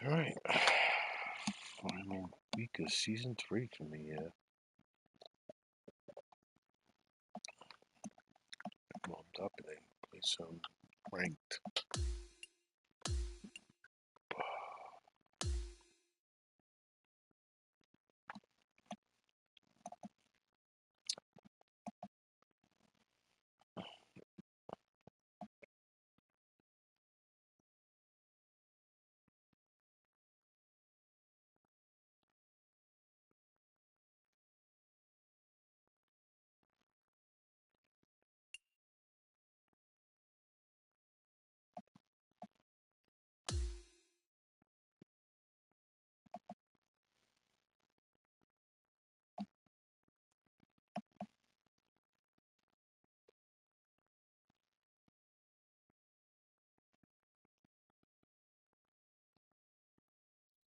All right. Final week of season 3 for me. Warmed up and then play some ranked.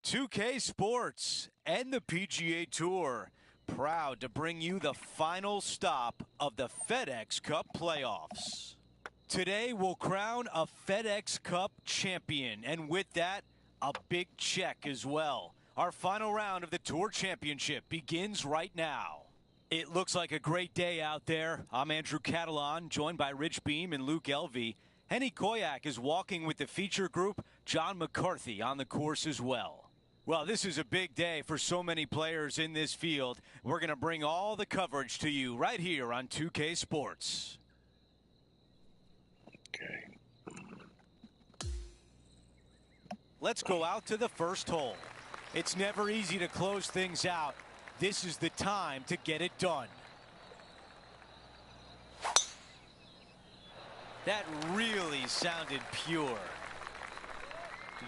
2K Sports and the PGA Tour, proud to bring you the final stop of the FedEx Cup playoffs. Today we'll crown a FedEx Cup champion, and with that, a big check as well. Our final round of the Tour Championship begins right now. It looks like a great day out there. I'm Andrew Catalan, joined by Rich Beam and Luke Elvey. Henny Koyak is walking with the feature group, John McCarthy on the course as well. Well, this is a big day for so many players in this field. We're going to bring all the coverage to you right here on 2K Sports. Okay. Let's go out to the first hole. It's never easy to close things out. This is the time to get it done. That really sounded pure.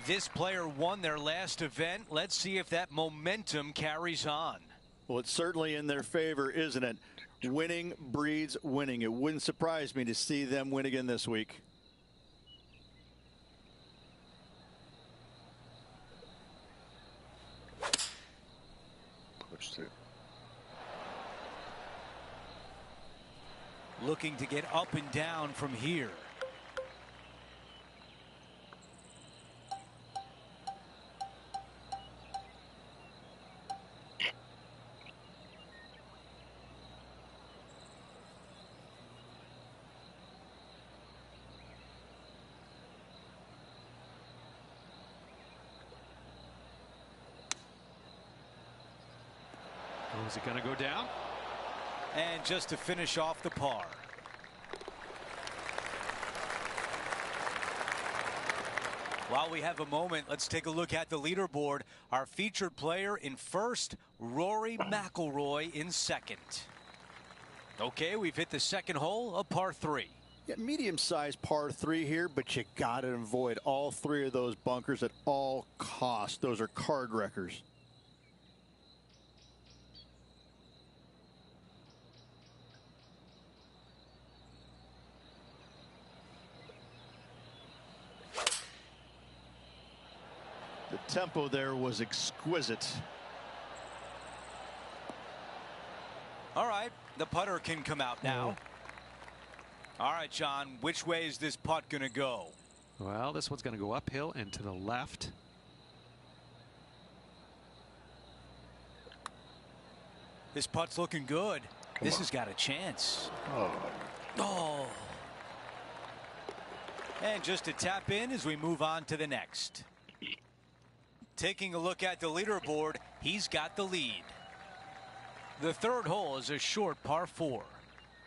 This player won their last event. Let's see if that momentum carries on. Well, it's certainly in their favor, isn't it? Winning breeds winning. It wouldn't surprise me to see them win again this week. Pushed it. Looking to get up and down from here. Oh, is it going to go down? And just to finish off the par. While we have a moment, let's take a look at the leaderboard. Our featured player in first, Rory McIlroy in second. Okay, we've hit the second hole, a par 3. Yeah, medium-sized par 3 here, but you got to avoid all 3 of those bunkers at all costs. Those are card wreckers. The tempo there was exquisite. All right, the putter can come out now. All right, John, which way is this putt going to go? Well, this one's going to go uphill and to the left. This putt's looking good. This has got a chance. Oh. And just to tap in as we move on to the next. Taking a look at the leaderboard, he's got the lead. The third hole is a short par 4.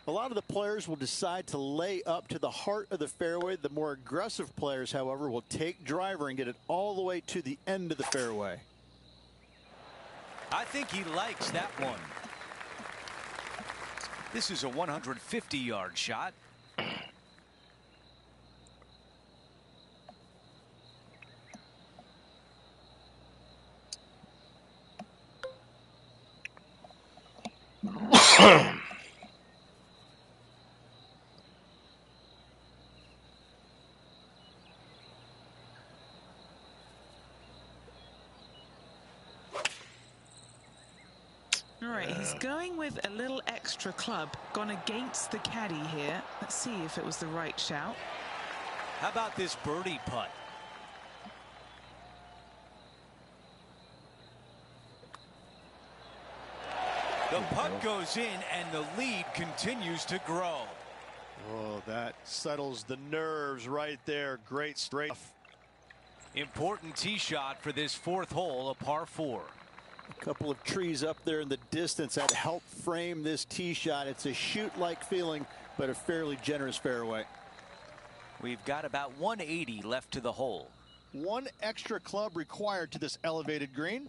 A lot of the players will decide to lay up to the heart of the fairway. The more aggressive players, however, will take driver and get it all the way to the end of the fairway. I think he likes that one. This is a 150-yard shot. All right, he's going with a little extra club, gone against the caddy here. Let's see if it was the right shout. How about this birdie putt? The putt goes in, and the lead continues to grow. Oh, that settles the nerves right there. Great straight. Important tee shot for this fourth hole, a par 4. A couple of trees up there in the distance that help frame this tee shot. It's a shoot-like feeling, but a fairly generous fairway. We've got about 180 left to the hole. One extra club required to this elevated green.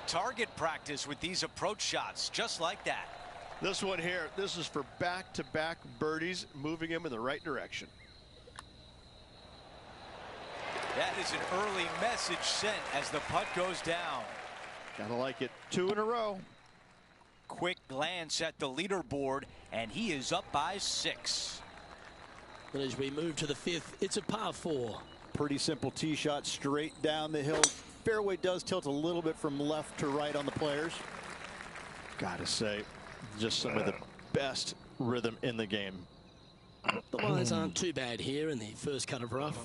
Target practice with these approach shots, just like that. This one here, this is for back-to-back birdies, moving him in the right direction. That is an early message sent as the putt goes down. Gotta like it. 2 in a row. Quick glance at the leaderboard, and he is up by 6. And as we move to the 5th, it's a par 4. Pretty simple tee shot straight down the hill. Fairway does tilt a little bit from left to right on the players. Gotta say, just some of the best rhythm in the game. The lines aren't too bad here in the first cut of rough.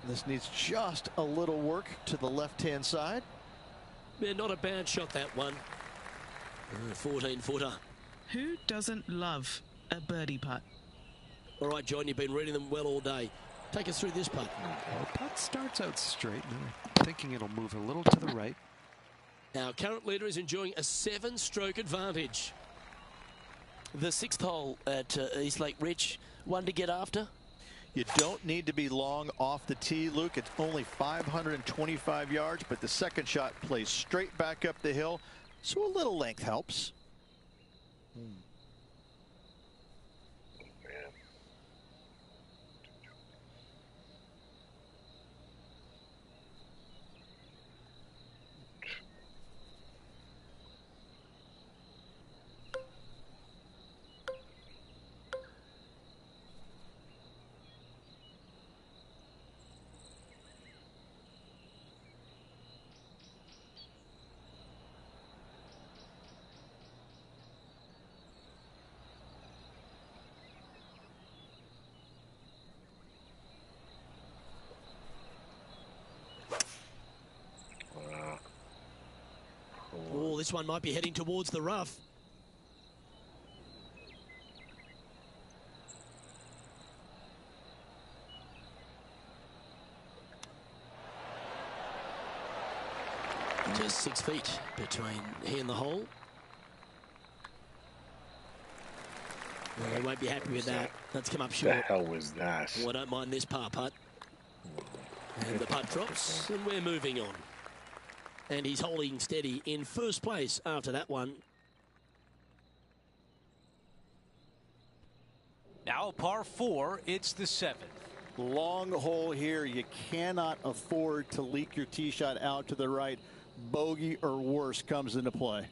This needs just a little work to the left-hand side. Yeah, not a bad shot, that one. 14-footer. Who doesn't love a birdie putt? All right, John, you've been reading them well all day. Take us through this putt. Well, putt starts out straight. Now I'm thinking it'll move a little to the right. Our current leader is enjoying a 7-stroke advantage. The 6th hole at East Lake Rich, one to get after. You don't need to be long off the tee, Luke. It's only 525 yards, but the second shot plays straight back up the hill, so a little length helps. Oh, this one might be heading towards the rough. Just 6 feet between he and the hole. Well, they won't be happy with that. Let's come up What short. the hell was that? Well, I don't mind this par putt. And the putt drops, and we're moving on. And he's holding steady in first place after that one. Now a par 4, it's the 7th. Long hole here. You cannot afford to leak your tee shot out to the right. Bogey or worse comes into play.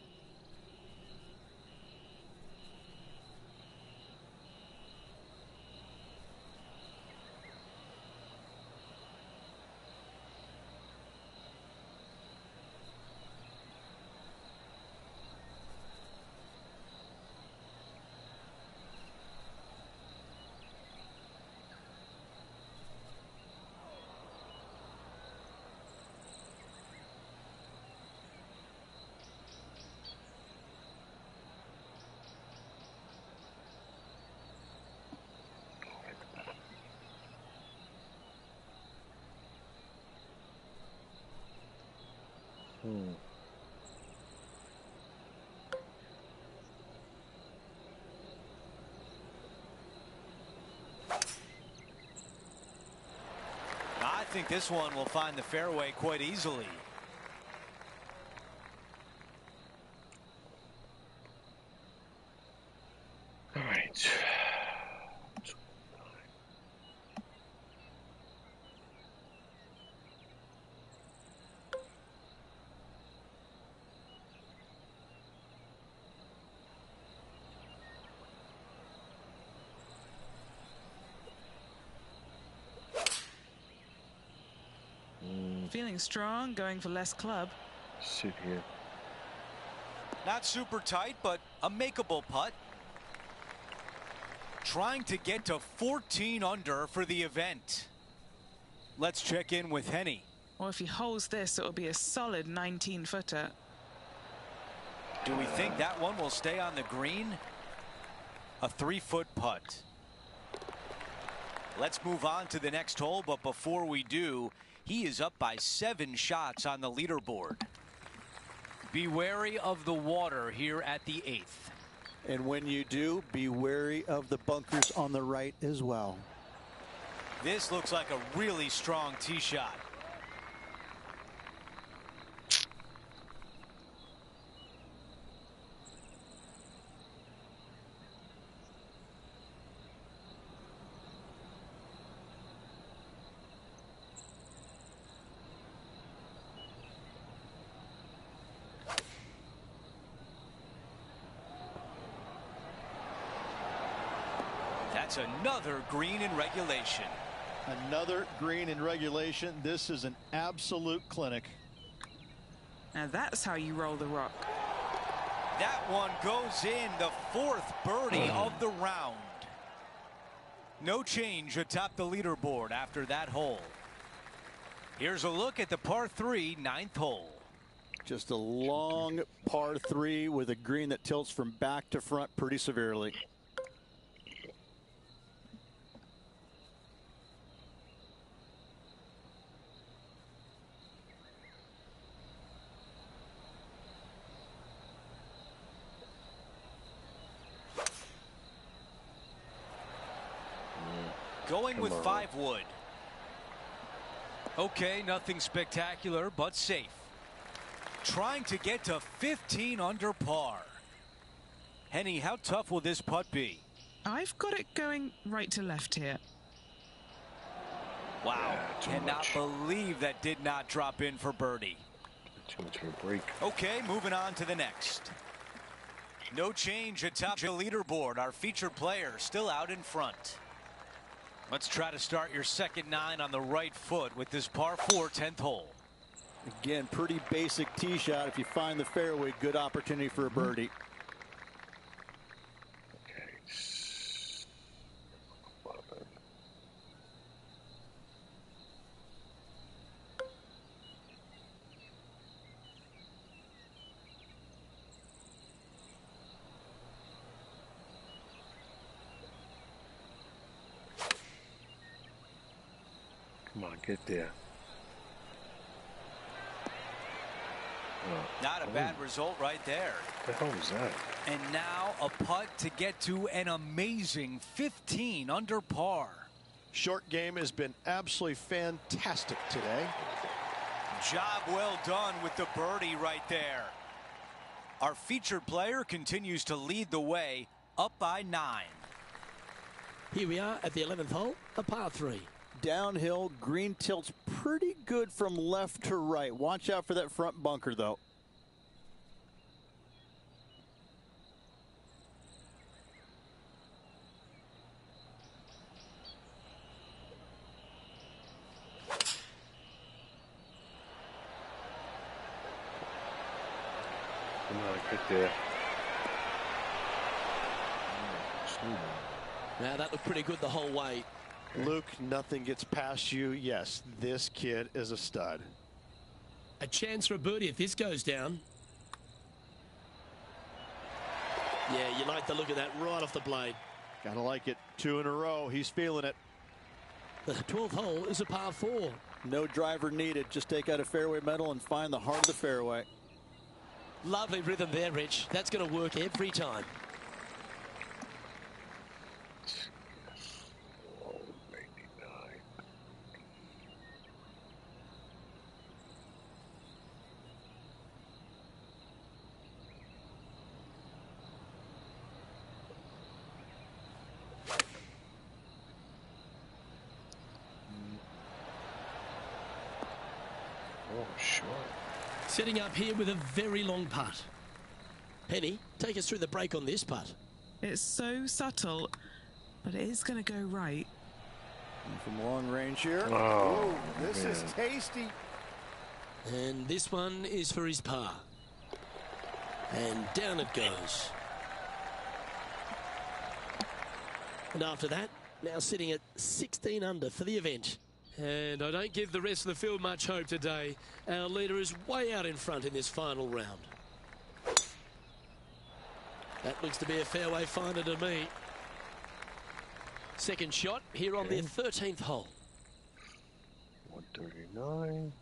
I think this one will find the fairway quite easily. All right. Feeling strong, going for less club. Sit here. Not super tight, but a makeable putt. Trying to get to 14 under for the event. Let's check in with Henny. Well, if he holds this, it will be a solid 19-footer. Do we think that one will stay on the green? A 3-foot putt. Let's move on to the next hole, but before we do, he is up by 7 shots on the leaderboard. Be wary of the water here at the 8th. And when you do, be wary of the bunkers on the right as well. This looks like a really strong tee shot. That's another green in regulation. Another green in regulation. This is an absolute clinic. Now that's how you roll the rock. That one goes in, the 4th birdie of the round. No change atop the leaderboard after that hole. Here's a look at the par 3 9th hole. Just a long par 3 with a green that tilts from back to front pretty severely. Going with 5 wood. Okay, nothing spectacular, but safe. Trying to get to 15 under par. Henny, how tough will this putt be? I've got it going right to left here. Wow, too cannot much. believe that did not drop in for birdie. Too much of a break. Okay, moving on to the next. No change atop the leaderboard. Our featured player still out in front. Let's try to start your second 9 on the right foot with this par 4 10th hole. Again, pretty basic tee shot. If you find the fairway, good opportunity for a birdie. Okay. Come on, get there. Not a bad result right there. What the hell was that? And now a putt to get to an amazing 15 under par. Short game has been absolutely fantastic today. Job well done with the birdie right there. Our featured player continues to lead the way, up by 9. Here we are at the 11th hole, a par 3. Downhill, green tilts pretty good from left to right. Watch out for that front bunker, though. Come on, get there. Now that looked pretty good the whole way. Luke, nothing gets past you. Yes, this kid is a stud. A chance for a birdie if this goes down. Yeah, you like the look of that right off the blade. Gotta like it. 2 in a row. He's feeling it. The 12th hole is a par 4. No driver needed. Just take out a fairway metal and find the heart of the fairway. Lovely rhythm there, Rich. That's going to work every time. Oh, short. Setting up here with a very long putt. Henny, take us through the break on this putt. It's so subtle, but it is going to go right. And from long range here. Oh, This is tasty. And this one is for his par. And down it goes. And after that, now sitting at 16 under for the event. And I don't give the rest of the field much hope today. Our leader is way out in front in this final round. That looks to be a fairway finder to me. Second shot here on the 13th hole. 139.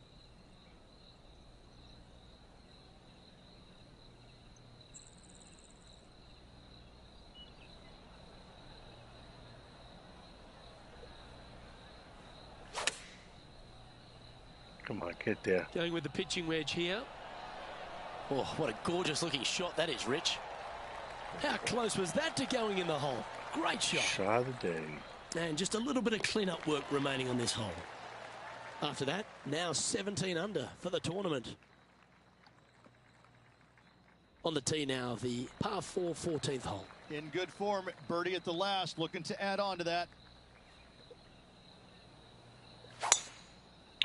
Come on, get there. Going with the pitching wedge here. Oh, what a gorgeous looking shot that is, Rich. How close was that to going in the hole? Great shot. Shot of the day. And just a little bit of clean-up work remaining on this hole. After that, now 17 under for the tournament. On the tee now, the par 4 14th hole. In good form, birdie at the last, looking to add on to that.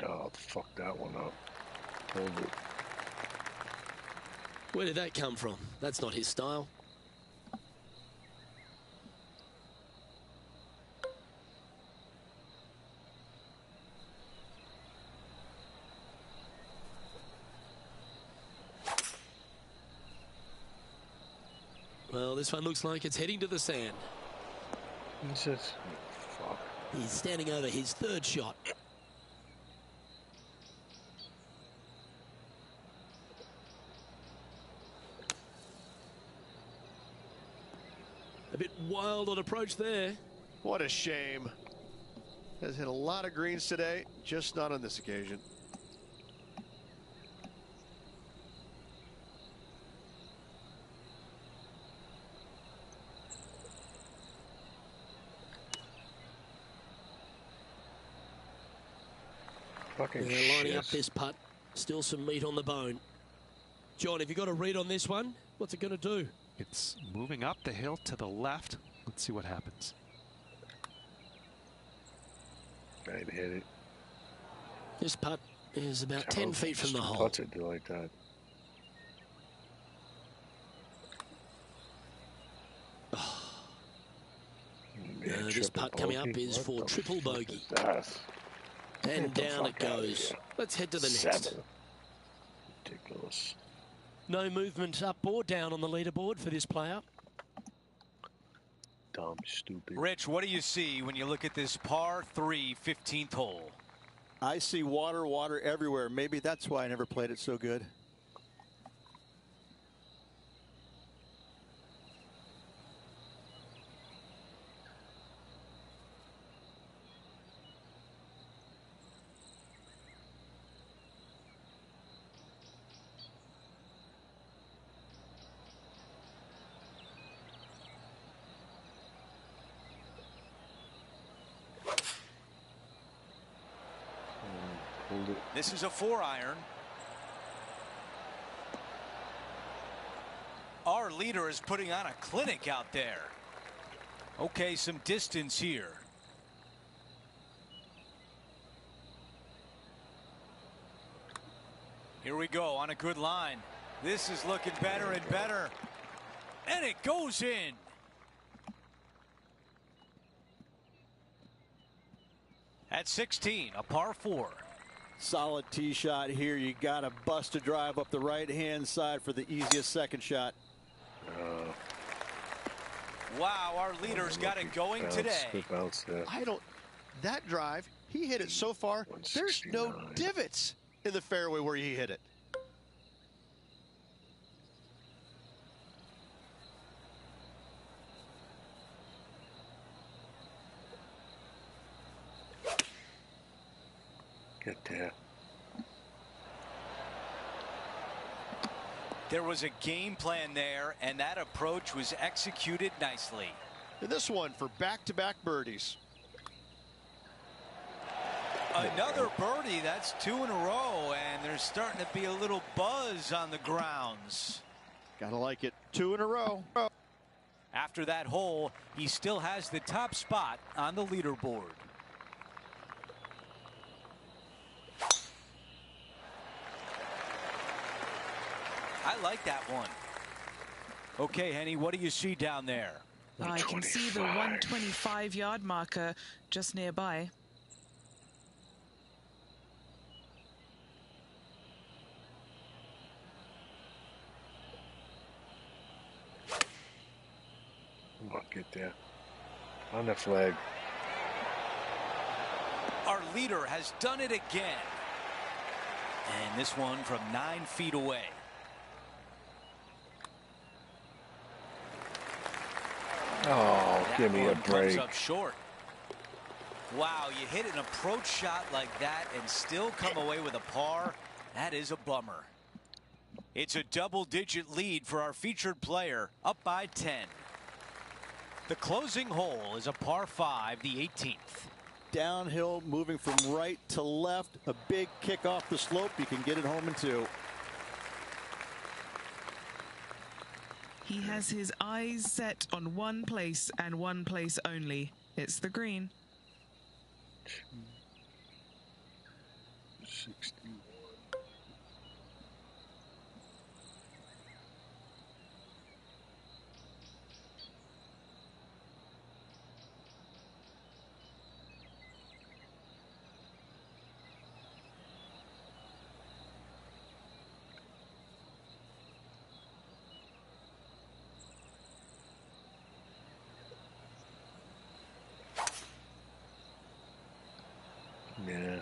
Oh, fuck that one up. Hold it. Where did that come from? That's not his style. Well, this one looks like it's heading to the sand. He says, fuck. He's standing over his third shot. A bit wild on approach there. What a shame. Has hit a lot of greens today, just not on this occasion. Fucking They're lining up shit. this putt. Still some meat on the bone. John, have you got a read on this one? What's it going to do? It's moving up the hill to the left. Let's see what happens. I'd hit it. This putt is about 10 feet from the hole. Putts it do like that. This putt coming up is for triple bogey. And down it goes. Let's head to the next. Ridiculous. No movement up or down on the leaderboard for this player. Dumb, stupid. Rich, what do you see when you look at this par 3 15th hole? I see water, water everywhere. Maybe that's why I never played it so good. This is a 4-iron. Our leader is putting on a clinic out there. Okay, some distance here. Here we go on a good line. This is looking better and better. And it goes in. At 16, a par 4. Solid tee shot here. You got to bust a drive up the right-hand side for the easiest second shot. Wow, our leader's got it going today. That drive, he hit it so far, there's no divots in the fairway where he hit it. Get there. There was a game plan there, and that approach was executed nicely. And this one for back-to-back birdies. Another birdie. That's 2 in a row, and there's starting to be a little buzz on the grounds. Gotta like it. 2 in a row. After that hole, he still has the top spot on the leaderboard. I like that one. Okay, Henny, what do you see down there? I can see the 125-yard marker just nearby. Come on, get there. On the flag. Our leader has done it again. And this one from 9 feet away. Oh, That give me a one comes break. up short. Wow, you hit an approach shot like that and still come away with a par. That is a bummer. It's a double-digit lead for our featured player, up by 10. The closing hole is a par 5, the 18th. Downhill, moving from right to left. A big kick off the slope. You can get it home in 2. He has his eyes set on one place and one place only. It's the green. 61. Yeah.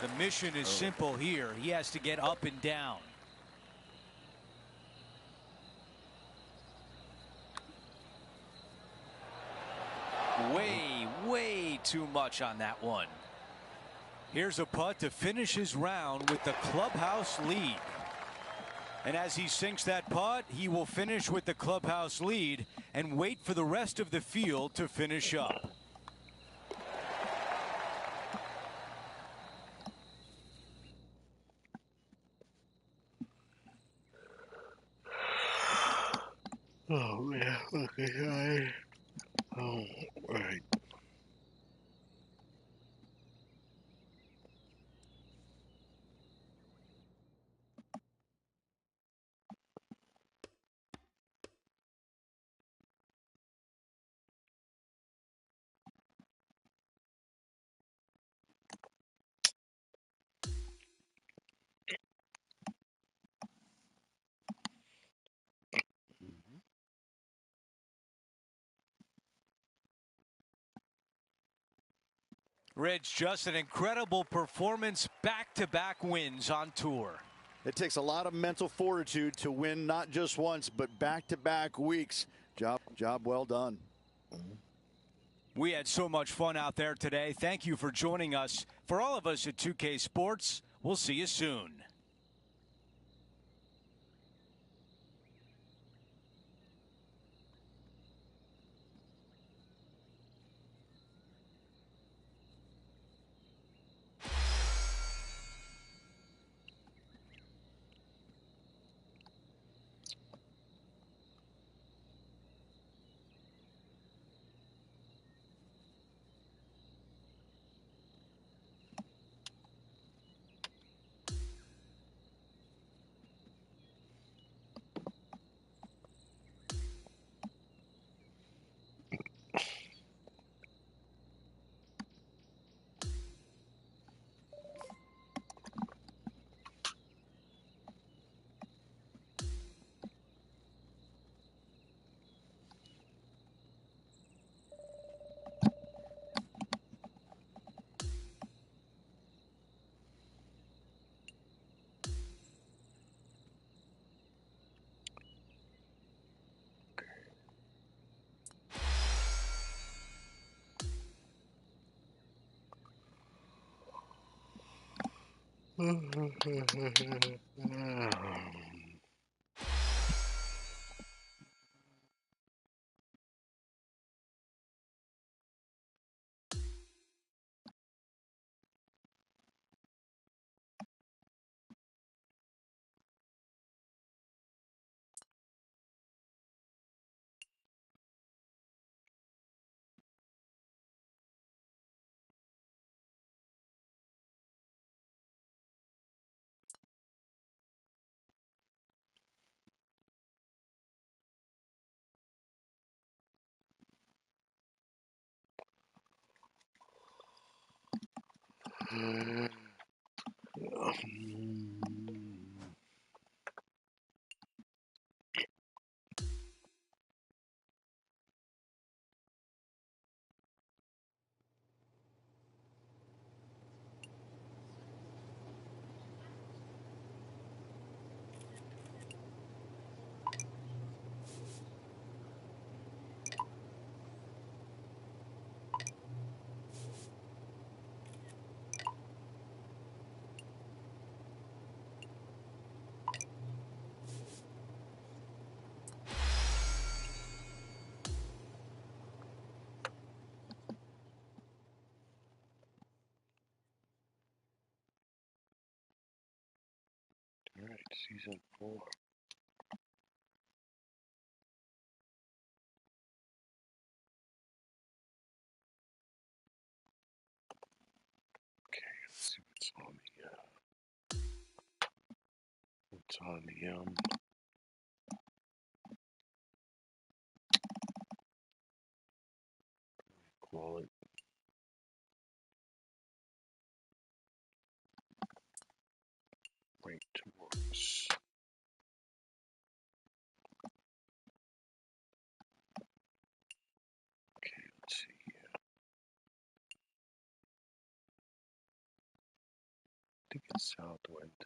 The mission is simple here. He has to get up and down. Way too much on that one. Here's a putt to finish his round with the clubhouse lead. And as he sinks that putt, he will finish with the clubhouse lead and wait for the rest of the field to finish up. Oh, man. Okay. Oh, right. Rich, just an incredible performance, back-to-back wins on tour. It takes a lot of mental fortitude to win not just once, but back-to-back weeks. Job well done. We had so much fun out there today. Thank you for joining us. For all of us at 2K Sports, we'll see you soon. All right, season 4. Okay, let's see what's on the call it. Right towards. Okay, let's see here. I think it's Southwind.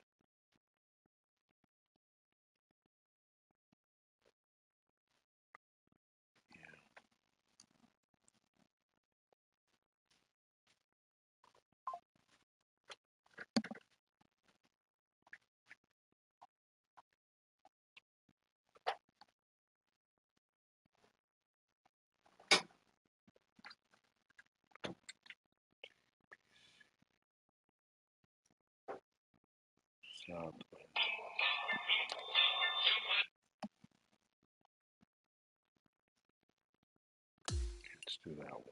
Southwind. Let's do that one.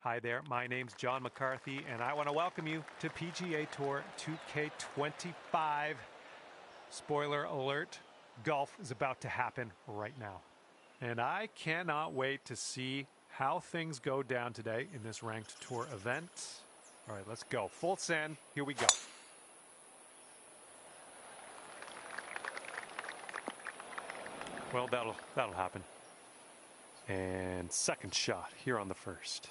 Hi there, my name's John McCarthy, and I want to welcome you to PGA Tour 2K25. Spoiler alert, golf is about to happen right now. And I cannot wait to see how things go down today in this ranked tour event. All right, let's go. Full send, here we go. Well, that'll happen. And second shot here on the first.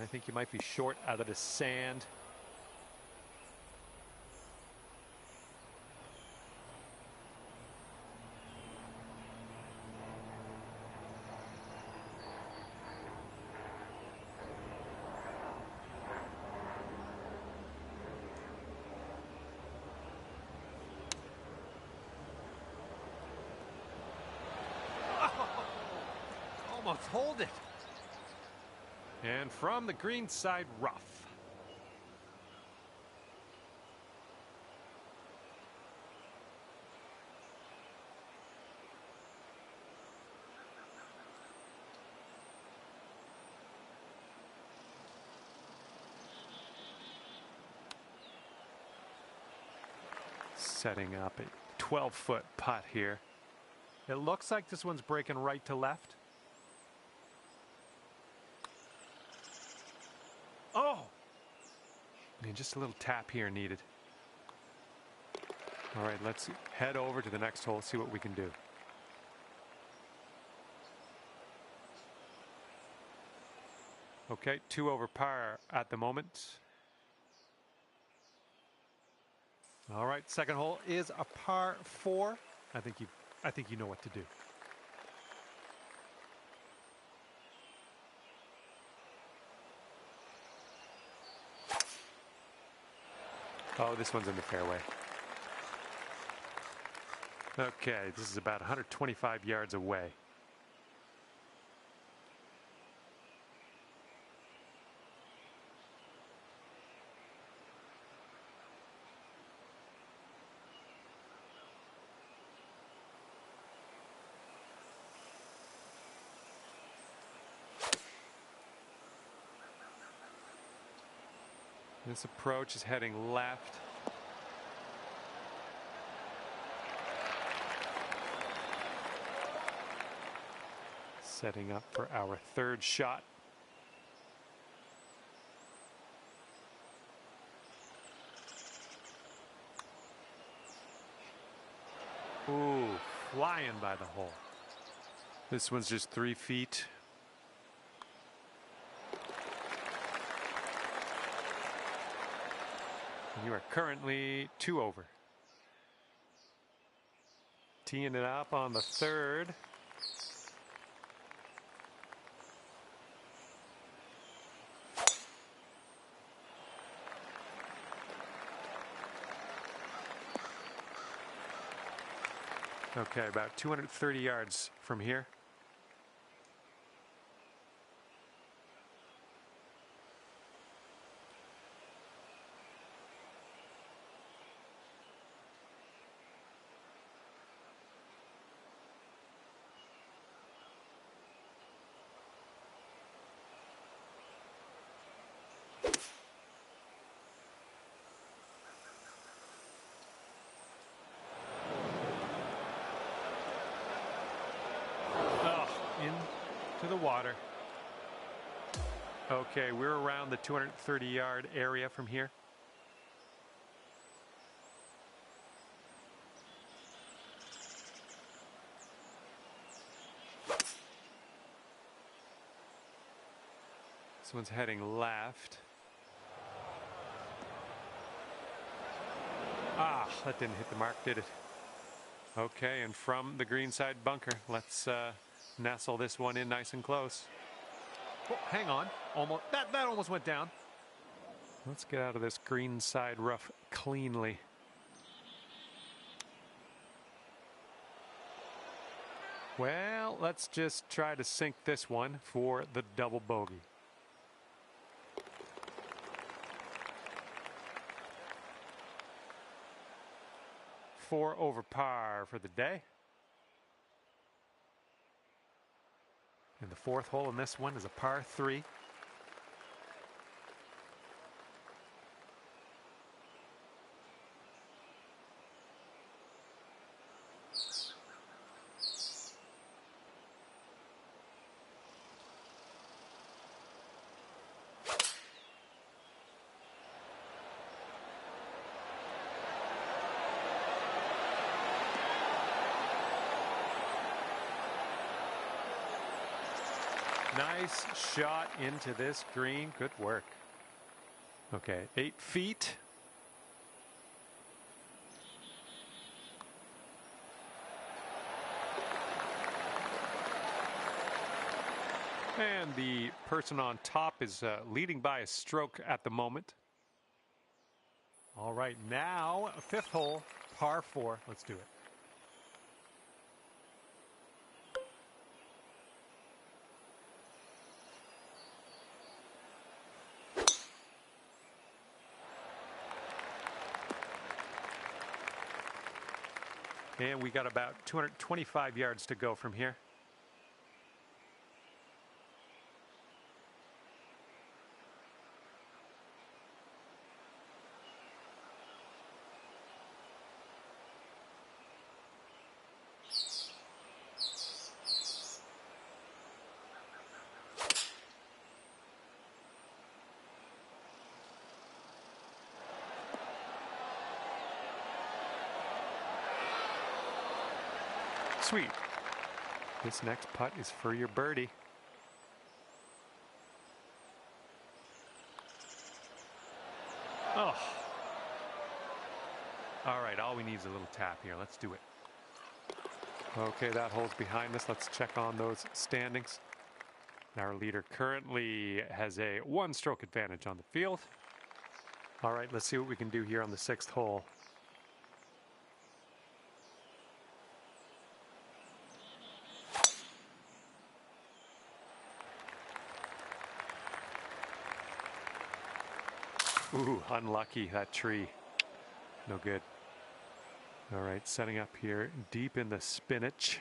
I think you might be short out of the sand. Almost hold it. And from the green side rough. Setting up a 12-foot putt here. It looks like this one's breaking right to left. Oh! And just a little tap here needed. All right, let's head over to the next hole, see what we can do. Okay, 2 over par at the moment. All right, second hole is a par 4. I think you know what to do. Oh, this one's in the fairway. Okay, this is about 125 yards away. This approach is heading left. Setting up for our third shot. Ooh, flying by the hole. This one's just 3 feet. You are currently 2 over. Teeing it up on the third. Okay, about 230 yards from here. To the water. Okay, we're around the 230-yard area from here. This one's heading left. Ah, that didn't hit the mark, did it? Okay, and from the greenside bunker, let's nestle this one in nice and close. Oh, hang on. Almost that almost went down. Let's get out of this greenside rough cleanly. Well, let's just try to sink this one for the double bogey. Four over par for the day. And the fourth hole in this one is a par 3. Nice shot into this green. Good work. Okay, 8 feet. And the person on top is leading by a stroke at the moment. All right, now a fifth hole, par 4. Let's do it. And we got about 225 yards to go from here. Sweet. This next putt is for your birdie. Oh. All right, all we need is a little tap here. Let's do it. Okay, that hole's behind us. Let's check on those standings. Our leader currently has a 1-stroke advantage on the field. All right, let's see what we can do here on the 6th hole. Ooh, unlucky, that tree. No good. All right, setting up here deep in the spinach.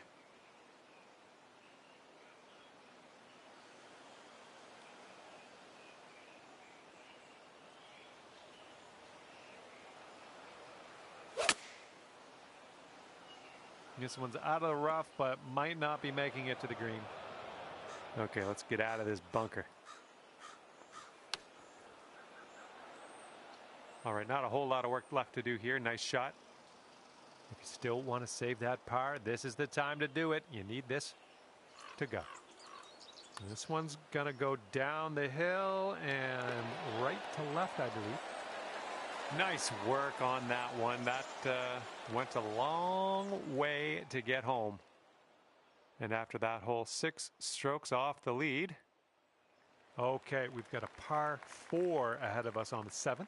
This one's out of the rough, but might not be making it to the green. Okay, let's get out of this bunker. All right, not a whole lot of work left to do here. Nice shot. If you still want to save that par, this is the time to do it. You need this to go. And this one's going to go down the hill and right to left, I believe. Nice work on that one. That went a long way to get home. And after that hole, 6 strokes off the lead. Okay, we've got a par 4 ahead of us on the 7th.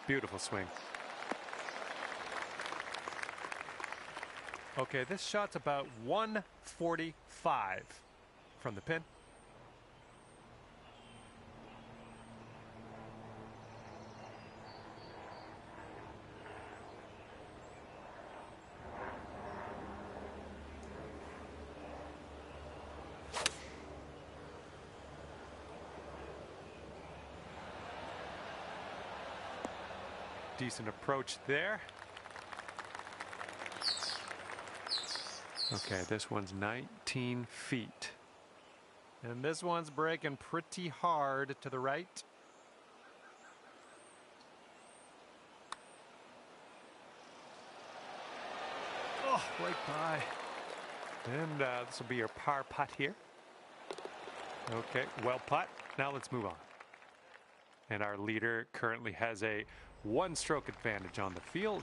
Beautiful swing. Okay, this shot's about 145 from the pin. Decent approach there. Okay, this one's 19 feet. And this one's breaking pretty hard to the right. Oh, right by. And this will be your par putt here. Okay, well putt. Now let's move on. And our leader currently has a 1-stroke advantage on the field.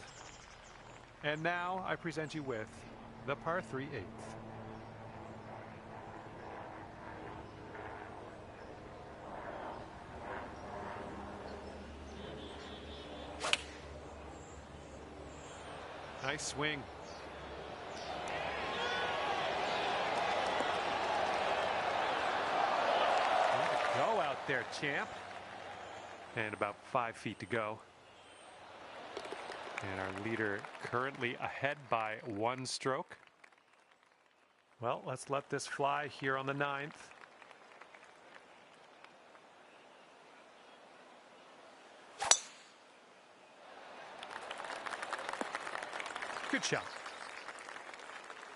And now I present you with the par 3 8th. Nice swing. Way to go out there, champ. And about 5 feet to go. And our leader currently ahead by 1 stroke. Well, let's let this fly here on the 9th. Good shot.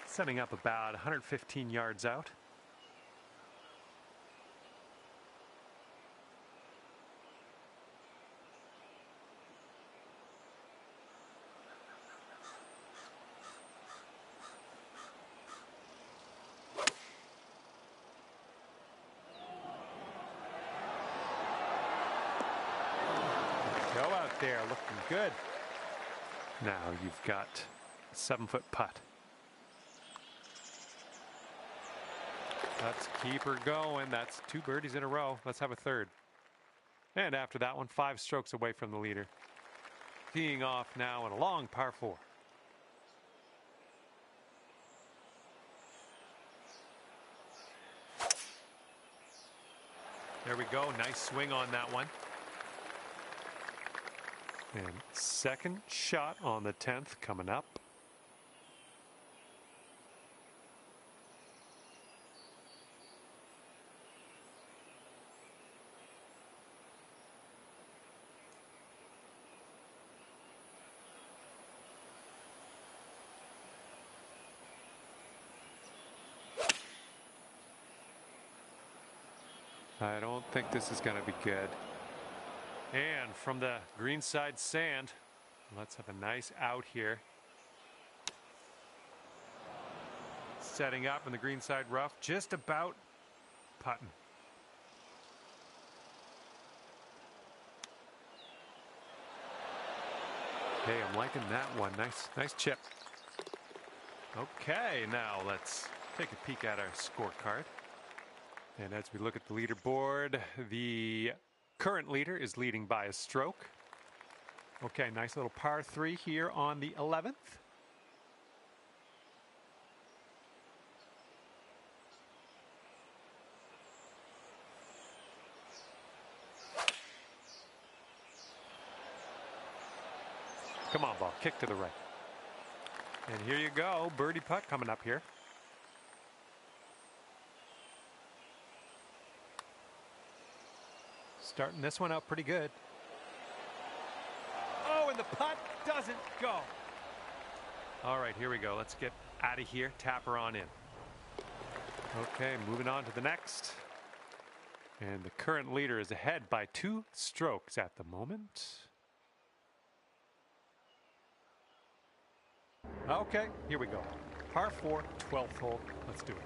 Setting up about 115 yards out. Go out there, looking good. Now you've got a 7-foot putt. Let's keep her going. That's 2 birdies in a row. Let's have a 3rd. And after that one, 5 strokes away from the leader. Teeing off now in a long par 4. There we go. Nice swing on that one. And 2nd shot on the 10th coming up. I don't think this is going to be good. And from the greenside sand, Let's have a nice out here. Setting up in the greenside rough, just about putting. Okay, I'm liking that one. Nice chip. Okay, now let's take a peek at our scorecard. And as we look at the leaderboard, the current leader is leading by a stroke. Okay, nice little par 3 here on the 11th. Come on, ball, kick to the right. And here you go, birdie putt coming up here. Starting this one out pretty good. Oh, and the putt doesn't go. All right, here we go. Let's get out of here. Tap her on in. Okay, moving on to the next. And the current leader is ahead by 2 strokes at the moment. Okay, here we go. Par 4, 12th hole. Let's do it.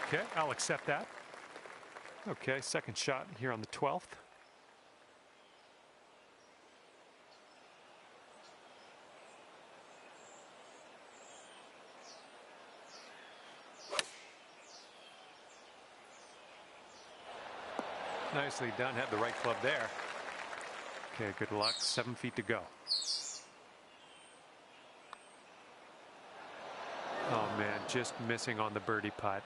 Okay, I'll accept that. Okay, second shot here on the 12th. Nicely done, had the right club there. Okay, good luck, 7 feet to go. Oh man, just missing on the birdie putt.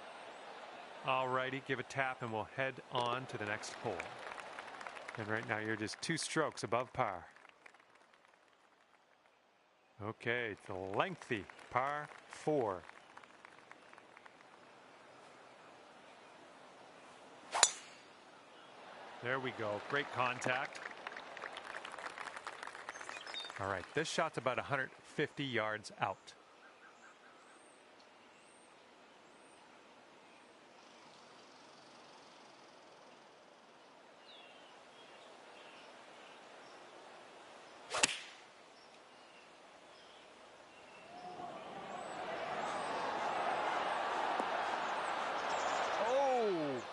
Alrighty, give a tap and we'll head on to the next hole. And right now you're just 2 strokes above par. Okay, it's a lengthy par 4. There we go, great contact. All right, this shot's about 150 yards out.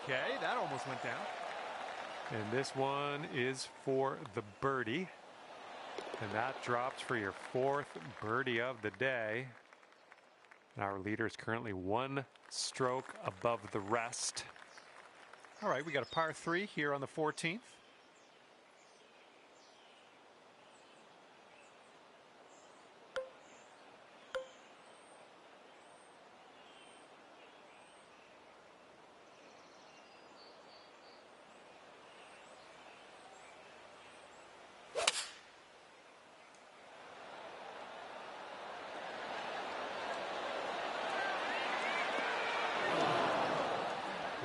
Okay, that almost went down. And this one is for the birdie. And that drops for your 4th birdie of the day. Our leader is currently 1 stroke above the rest. All right, we got a par 3 here on the 14th.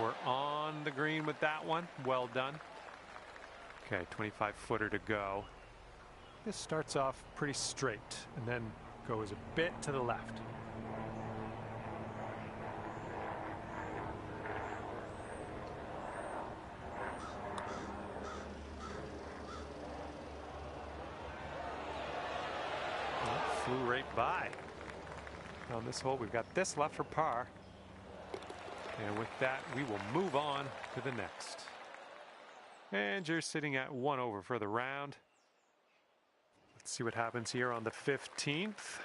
We're on the green with that one. Well done. Okay, 25-footer to go. This starts off pretty straight and then goes a bit to the left. Flew right by. On this hole, we've got this left for par. And with that, we will move on to the next. And you're sitting at 1 over for the round. Let's see what happens here on the 15th.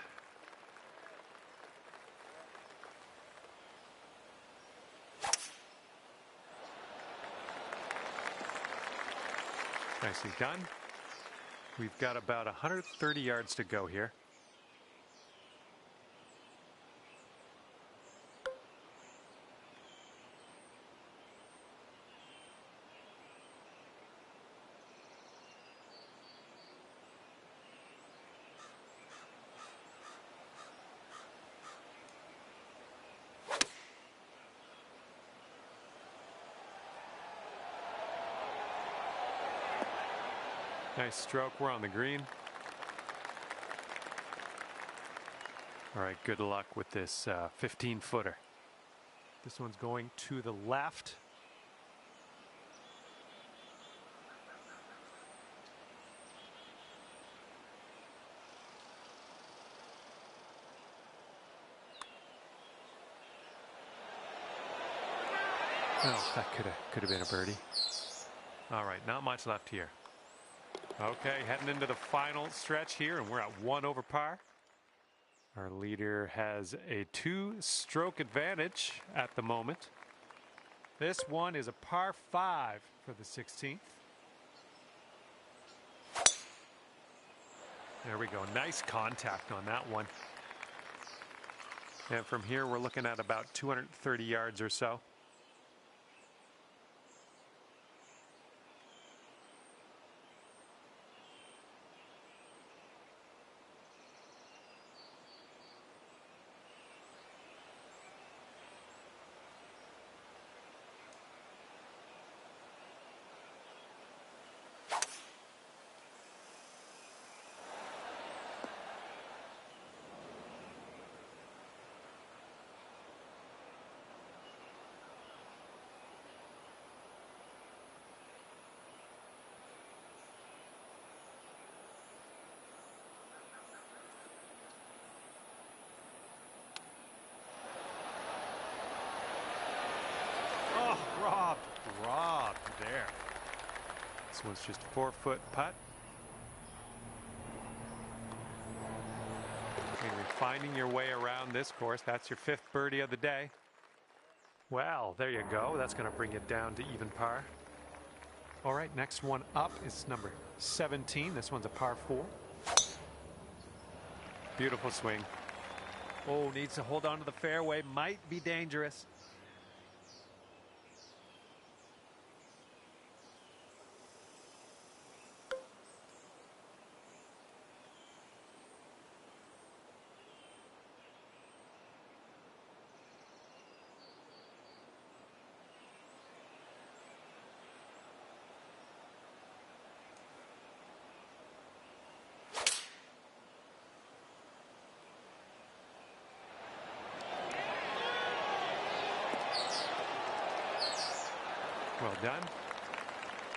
Nicely done. We've got about 130 yards to go here. Nice stroke. We're on the green. All right, good luck with this 15-footer. This one's going to the left. Oh, that could have been a birdie. All right, not much left here. Okay, heading into the final stretch here, and we're at 1 over par. Our leader has a 2-stroke advantage at the moment. This one is a par 5 for the 16th. There we go. Nice contact on that one. And from here, we're looking at about 230 yards or so. Robbed there. This one's just a 4-foot putt. And you're finding your way around this course. That's your 5th birdie of the day. Well, there you go. That's going to bring it down to even par. All right, next one up is number 17. This one's a par 4. Beautiful swing. Oh, needs to hold on to the fairway. Might be dangerous. Well done.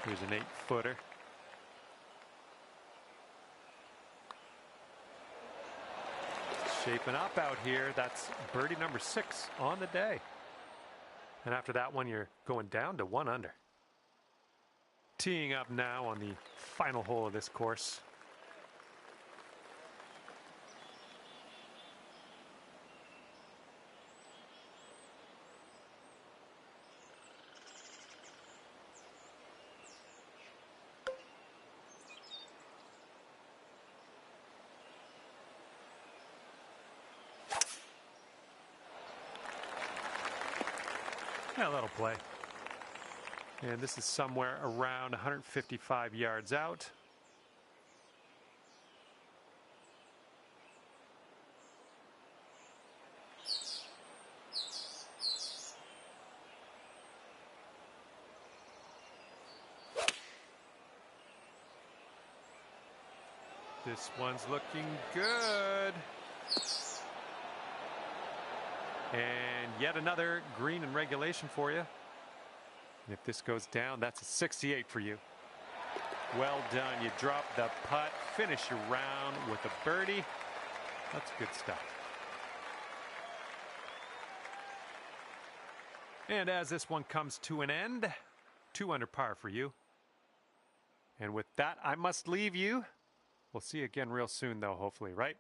Here's an 8-footer. Shaping up out here. That's birdie number 6 on the day. And after that one, you're going down to 1 under. Teeing up now on the final hole of this course. Yeah, that'll play. And this is somewhere around 155 yards out. This one's looking good. And yet another green in regulation for you. And if this goes down, that's a 68 for you. Well done. You drop the putt, finish your round with a birdie. That's good stuff. And as this one comes to an end, 2 under par for you. And with that, I must leave you. We'll see you again real soon, though, hopefully, right?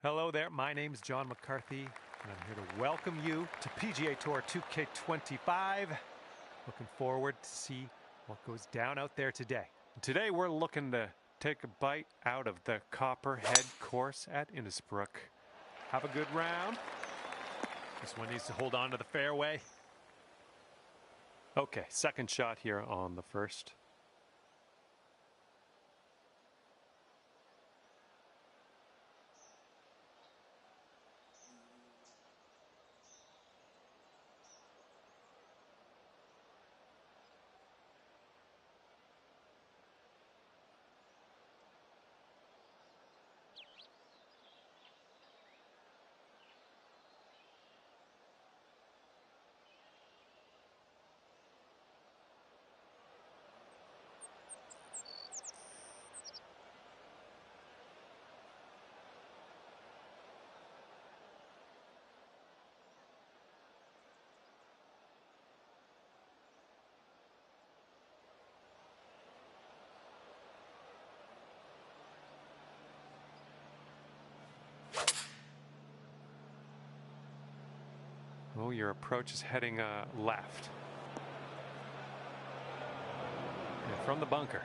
Hello there, my name's John McCarthy, and I'm here to welcome you to PGA Tour 2K25. Looking forward to see what goes down out there today. Today we're looking to take a bite out of the Copperhead course at Innisbrook. Have a good round. This one needs to hold on to the fairway. Okay, second shot here on the first. Oh, your approach is heading left. And from the bunker.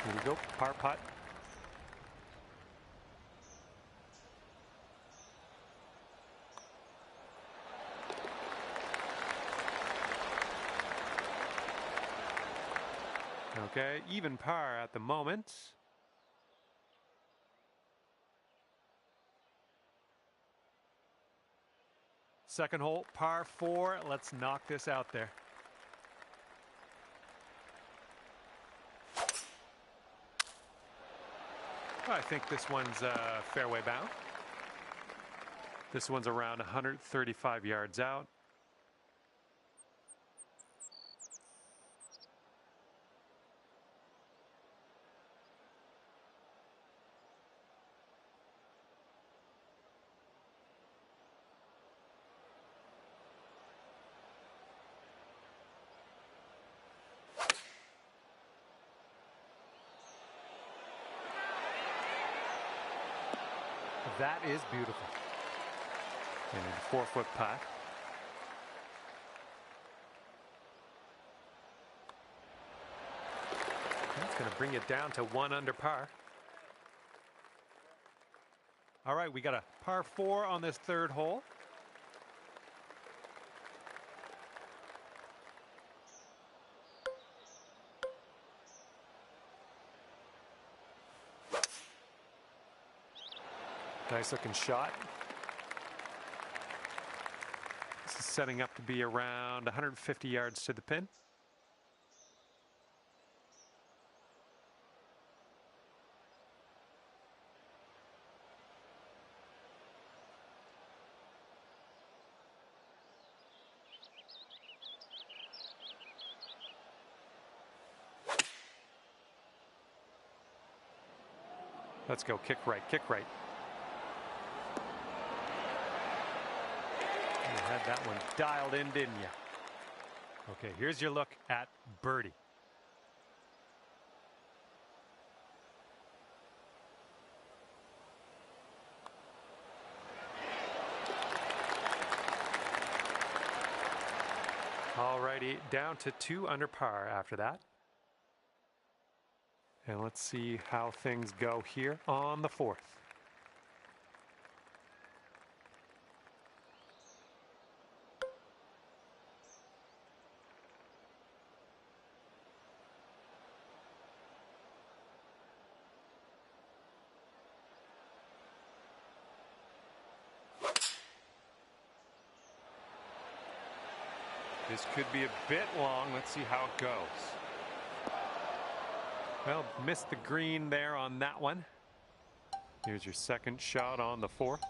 Here we go, par putt. Okay, even par at the moment. Second hole, par 4. Let's knock this out there. I think this one's fairway bound. This one's around 135 yards out. That is beautiful. And a 4-foot putt. That's going to bring it down to 1 under par. All right, we got a par 4 on this third hole. Nice looking shot. This is setting up to be around 150 yards to the pin. Let's go, kick right, kick right. You had that one dialed in, didn't you? Okay, here's your look at birdie. Alrighty, down to 2 under par after that. And let's see how things go here on the fourth. This could be a bit long. Let's see how it goes. Well, missed the green there on that one. Here's your second shot on the 4th.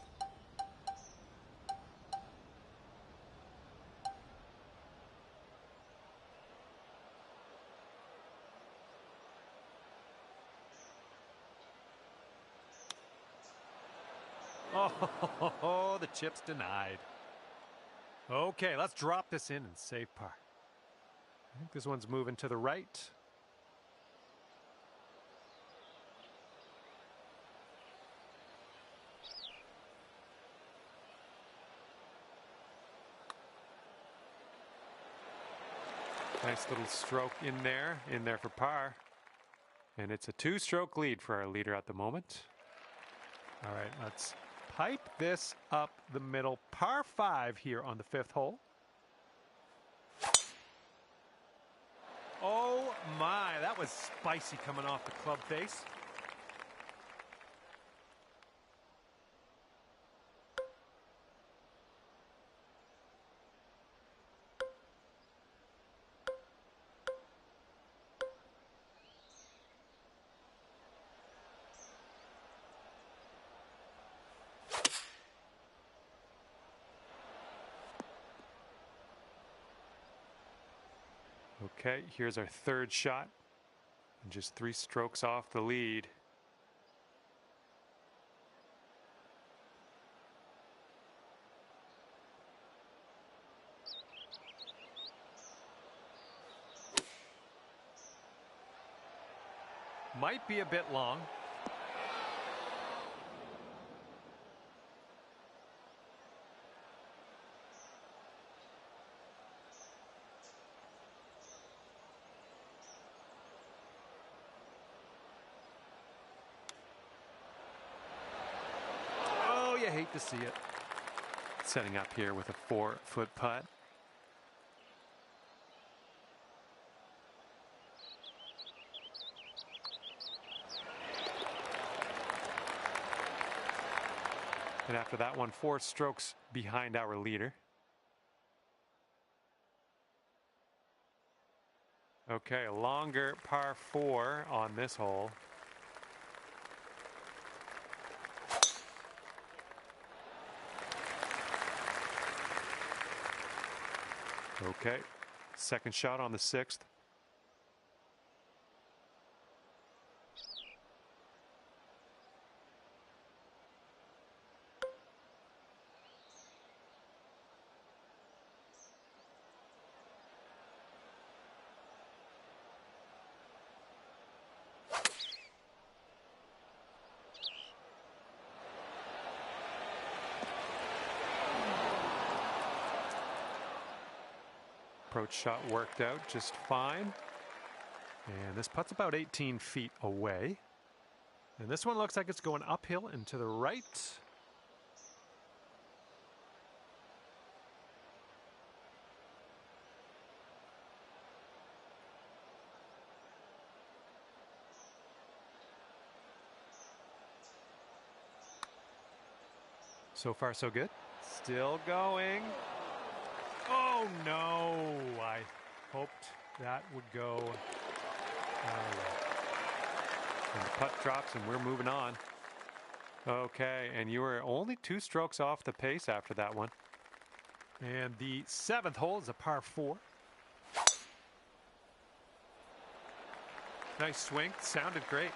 Oh, the chip's denied. Okay, let's drop this in and save par. I think this one's moving to the right. Nice little stroke in there for par. And it's a 2-stroke lead for our leader at the moment. All right, let's pipe this up the middle. Par 5 here on the 5th hole. Oh my, that was spicy coming off the club face. Okay, here's our 3rd shot. And just 3 strokes off the lead. Might be a bit long. You hate to see it. Setting up here with a 4-foot putt. And after that one, 4 strokes behind our leader. Okay, a longer par 4 on this hole. Okay, second shot on the 6th. Approach shot worked out just fine. And this putt's about 18 feet away. And this one looks like it's going uphill and to the right. So far, so good. Still going. Oh no, I hoped that would go. And the putt drops and we're moving on. Okay, and you were only 2 strokes off the pace after that one. And the 7th hole is a par 4. Nice swing, sounded great.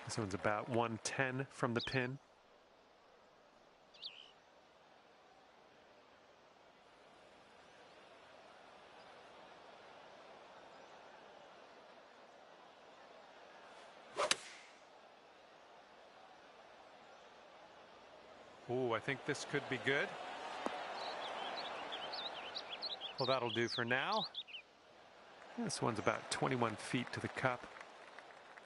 This one's about 110 from the pin. Ooh, I think this could be good. Well, that'll do for now. This one's about 21 feet to the cup.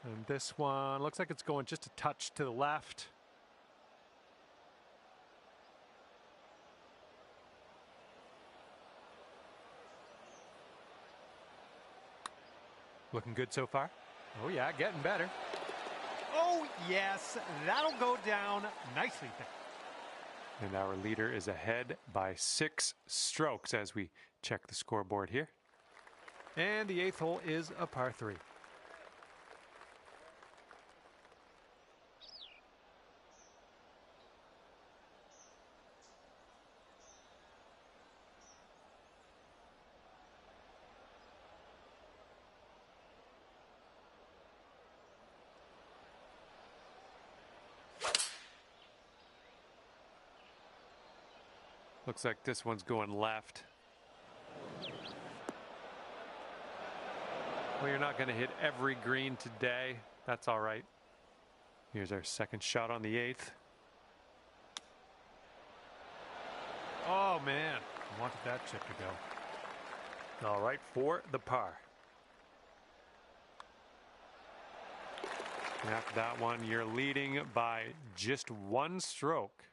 And this one looks like it's going just a touch to the left. Looking good so far. Oh yeah, getting better. Oh yes, that'll go down nicely there. And our leader is ahead by 6 strokes as we check the scoreboard here. And the 8th hole is a par 3. Looks like this one's going left. Well, you're not going to hit every green today. That's all right. Here's our second shot on the 8th. Oh, man. I wanted that chip to go. All right, for the par. And after that one, you're leading by just 1 stroke.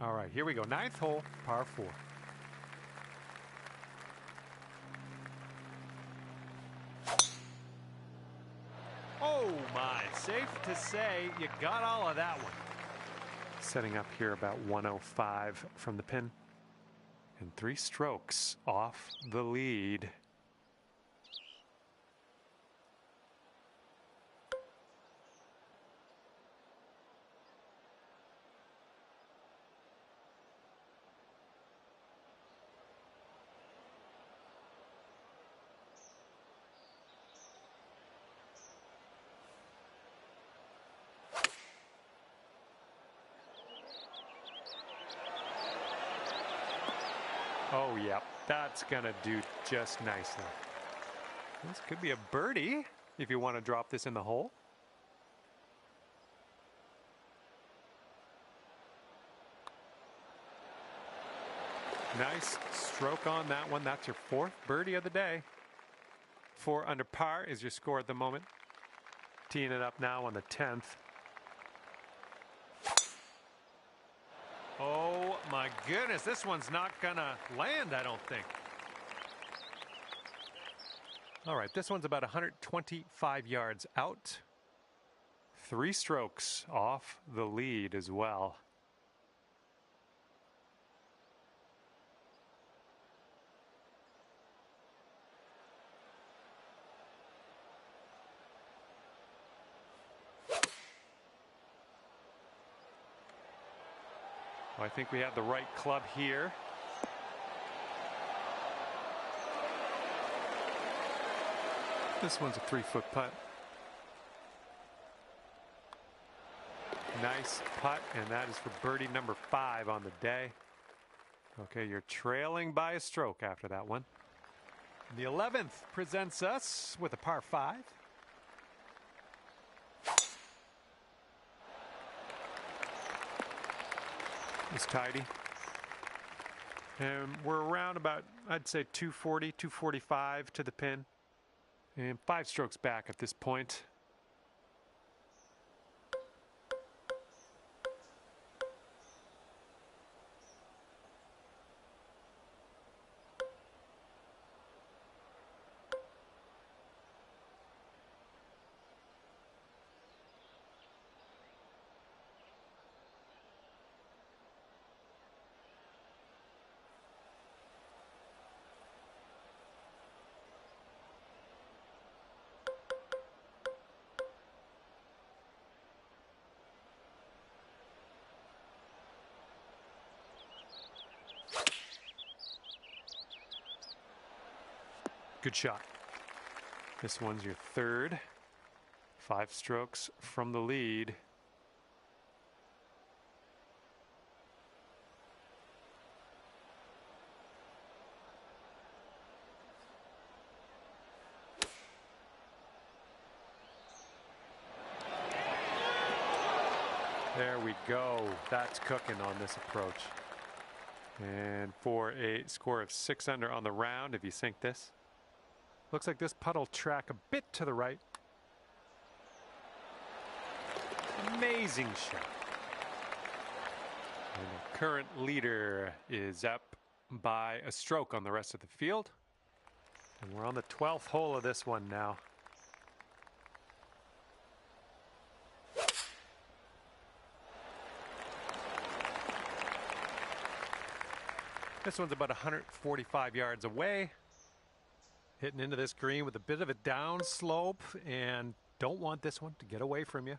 All right, here we go. 9th hole, par 4. Oh my, safe to say you got all of that one. Setting up here about 105 from the pin. And 3 strokes off the lead. Oh, yeah, that's going to do just nicely. This could be a birdie if you want to drop this in the hole. Nice stroke on that one. That's your 4th birdie of the day. 4 under par is your score at the moment. Teeing it up now on the 10th. Oh my goodness, this one's not gonna land, I don't think. All right, this one's about 125 yards out. 3 strokes off the lead as well. I think we have the right club here. This one's a 3-foot putt. Nice putt, and that is for birdie number 5 on the day. Okay, you're trailing by a stroke after that one. The 11th presents us with a par 5. It's tidy. And we're around about, I'd say 240, 245 to the pin. And 5 strokes back at this point. Good shot. This one's your 3rd. 5 strokes from the lead. There we go. That's cooking on this approach. And for a score of 6 under on the round, if you sink this, looks like this putt will track a bit to the right. Amazing shot. And the current leader is up by a stroke on the rest of the field. And we're on the 12th hole of this one now. This one's about 145 yards away. Hitting into this green with a bit of a down slope, and don't want this one to get away from you.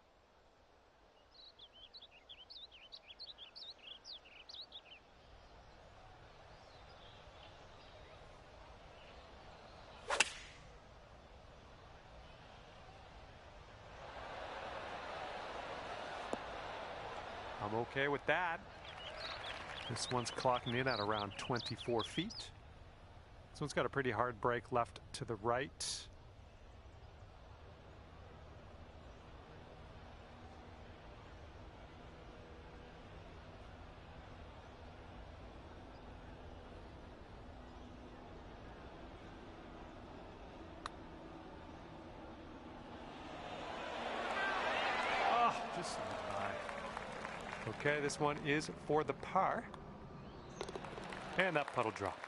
I'm okay with that. This one's clocking in at around 24 feet. This one's got a pretty hard break left to the right. Oh, just by. Okay, this one is for the par. And that puddle drop.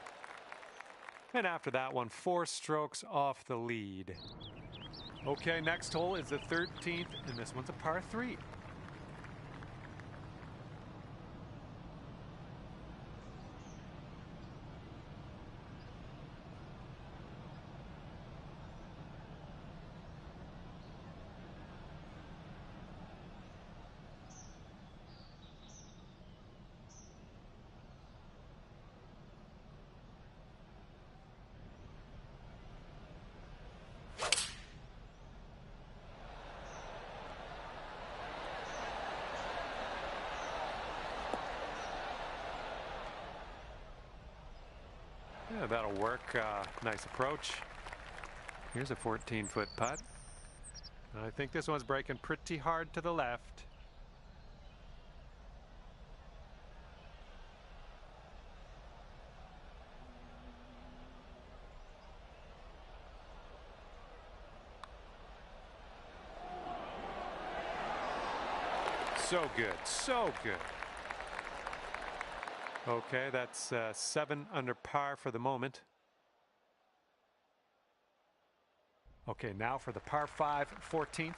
And after that one, 4 strokes off the lead. Okay, next hole is the 13th, and this one's a par 3. Yeah, that'll work. Nice approach. Here's a 14-foot putt. I think this one's breaking pretty hard to the left. So good, so good. Okay, that's 7 under par for the moment. Okay, now for the par 5, 14th.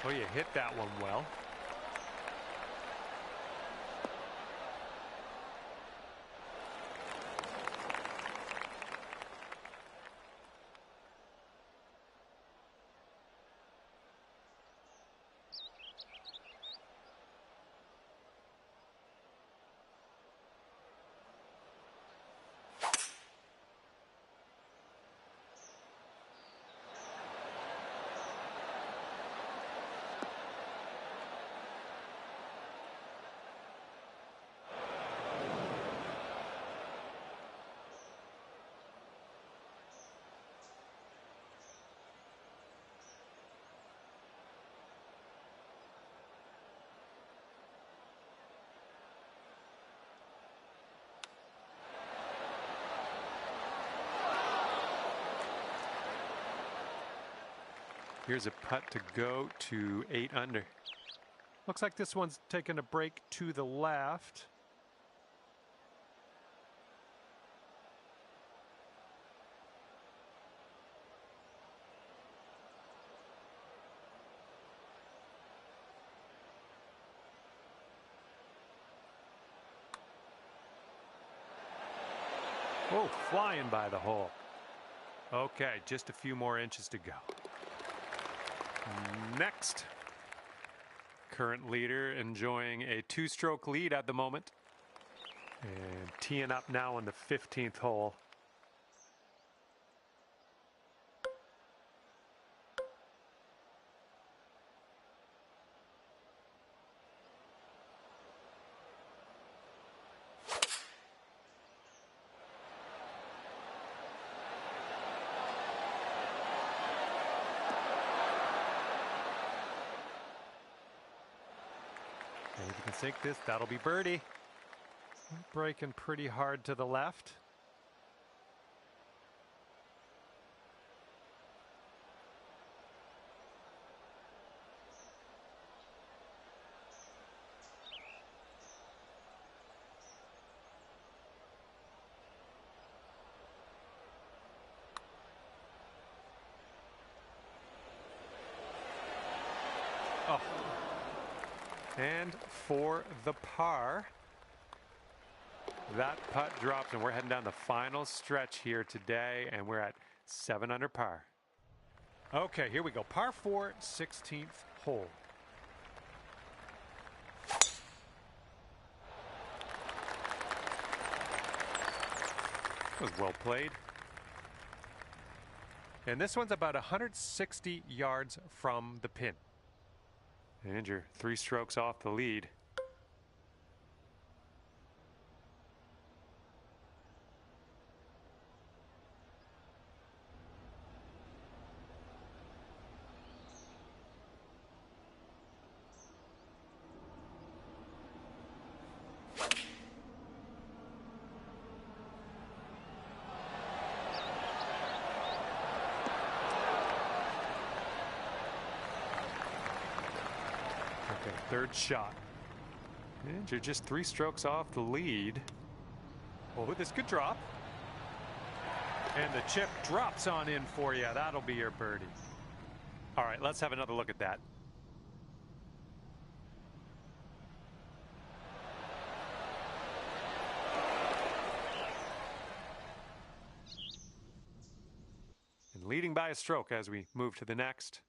Oh, you hit that one well. Here's a putt to go to 8 under. Looks like this one's taking a break to the left. Oh, flying by the hole. Okay, just a few more inches to go. Next, current leader enjoying a 2-stroke lead at the moment, and teeing up now on the 15th hole. And if you can sink this, that'll be birdie. Breaking pretty hard to the left. And for the par, that putt drops, and we're heading down the final stretch here today, and we're at 7 under par. Okay, here we go. Par 4, 16th hole. That was well played. And this one's about 160 yards from the pin. And you're 3 strokes off the lead. Okay, third shot. And you're just 3 strokes off the lead. Oh, this could drop. And the chip drops on in for you. That'll be your birdie. All right, let's have another look at that. And leading by a stroke as we move to the next.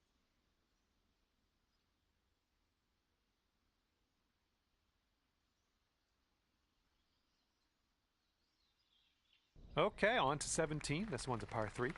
Okay, on to 17. This one's a par 3.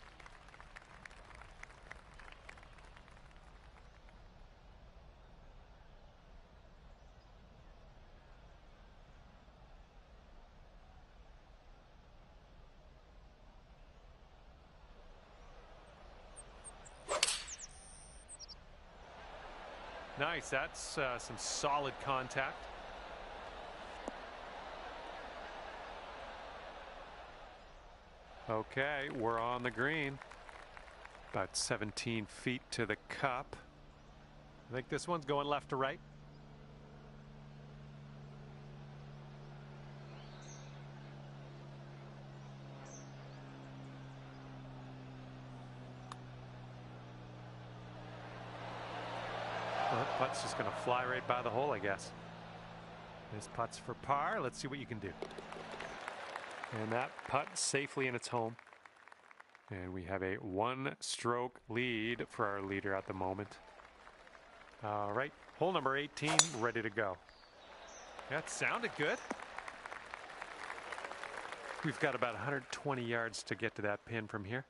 Nice, that's some solid contact. Okay, we're on the green. About 17 feet to the cup. I think this one's going left to right. Well, that putt's just going to fly right by the hole, I guess. This putt's for par. Let's see what you can do. And that putt safely in its home. And we have a 1-stroke lead for our leader at the moment. All right, hole number 18, ready to go. That sounded good. We've got about 120 yards to get to that pin from here.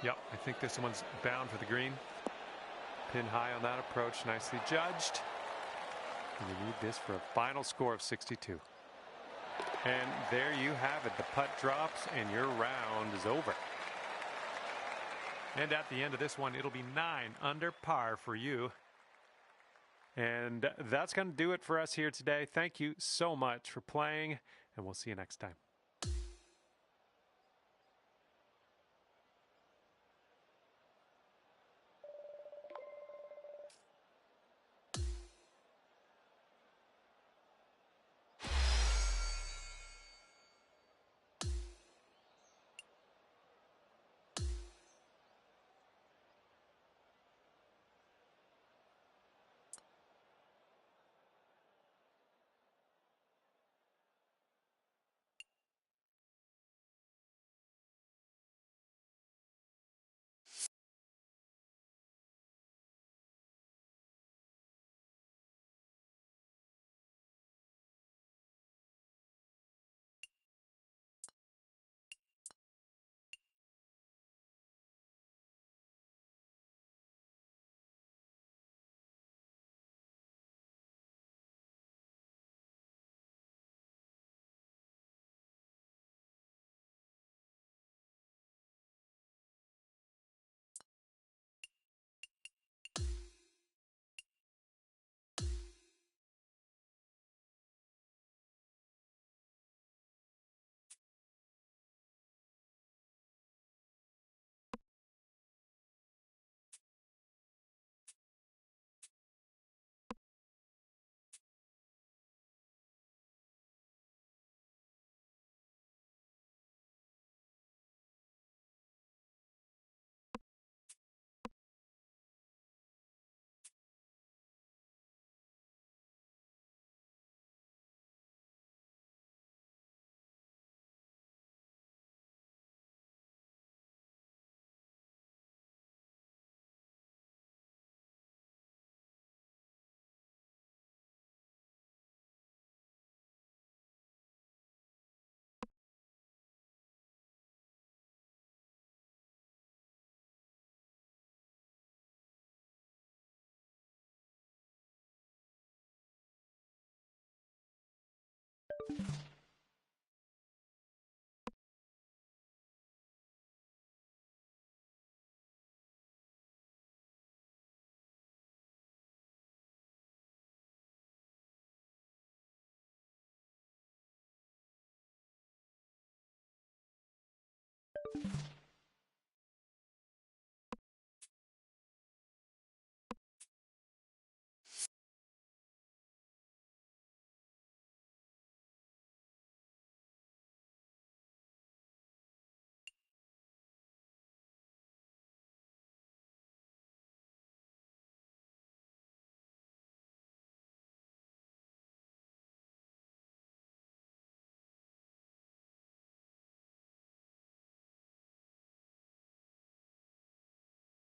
Yep, I think this one's bound for the green. Pin high on that approach, nicely judged. And we need this for a final score of 62. And there you have it. The putt drops and your round is over. And at the end of this one, it'll be 9 under par for you. And that's going to do it for us here today. Thank you so much for playing, and we'll see you next time.